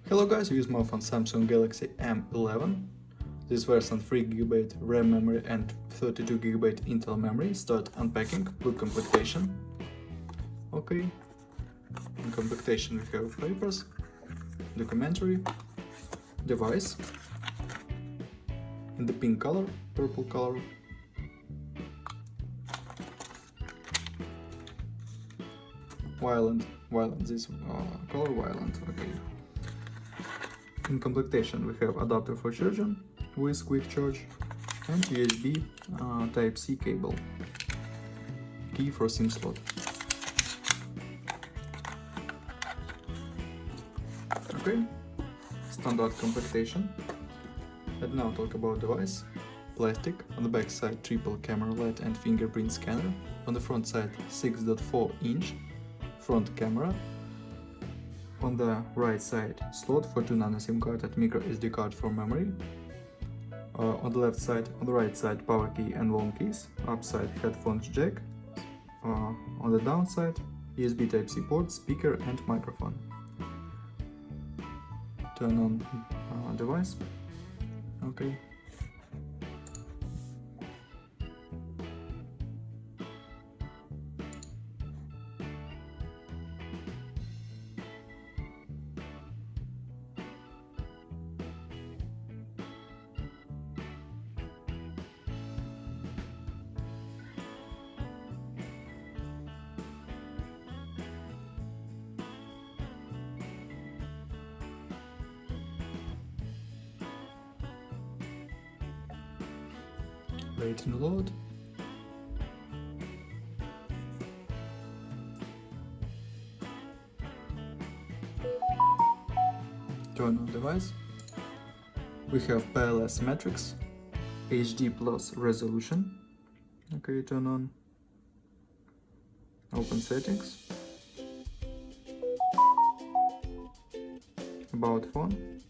Hello guys, use my phone Samsung Galaxy M11. This version 3GB RAM memory and 32GB Intel memory. Start unpacking with completion. Okay, in completion we have papers, documentary, device, in the pink color, purple color, violent, this color violent, okay. In completion we have adapter for charging with quick charge and USB Type-C cable, key for SIM slot. Okay, standard completion. And now talk about device. Plastic, on the back side triple camera LED and fingerprint scanner, on the front side 6.4-inch front camera, on the right side slot for 2 nano SIM card and micro SD card for memory, on the left side, on the right side power key and volume keys, upside headphones jack, on the downside USB Type-C port, speaker and microphone. Turn on device. Okay. Wait and load. Turn on device. We have PLS metrics, HD plus resolution. Okay, turn on. Open settings. About phone.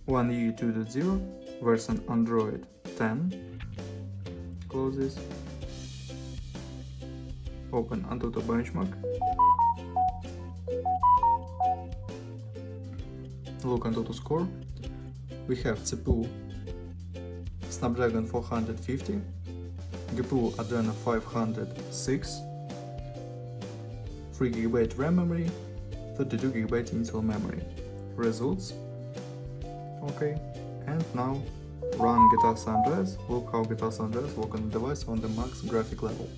1UE 2.0. version Android 10. Close this. Open Antutu benchmark. Look Antutu score. We have CPU Snapdragon 450, GPU Adreno 506, 3GB RAM memory, 32GB Intel memory. Results. Okay. And now run GTA San Andreas. Look how GTA San Andreas work on the device on the max graphic level.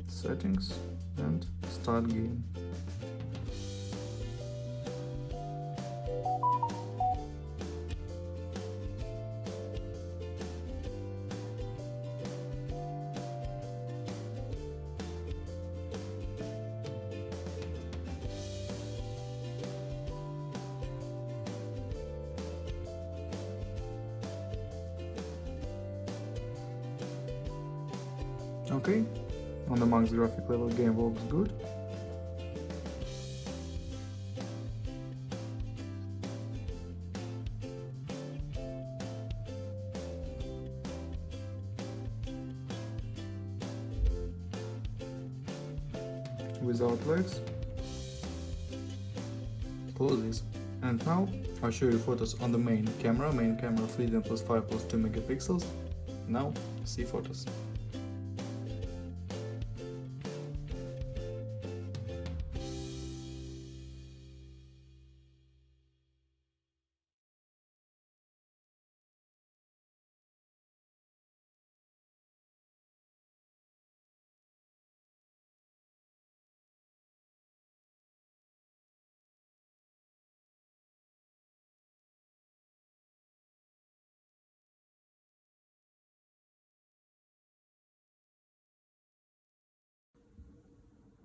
Settings and start game. Okay, on the max graphic level game works good. Without lags. Close this. And now I'll show you photos on the main camera. Main camera freedom plus 5 plus 2 megapixels. Now see photos.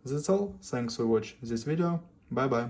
That's all. Thanks for watching this video. Bye bye.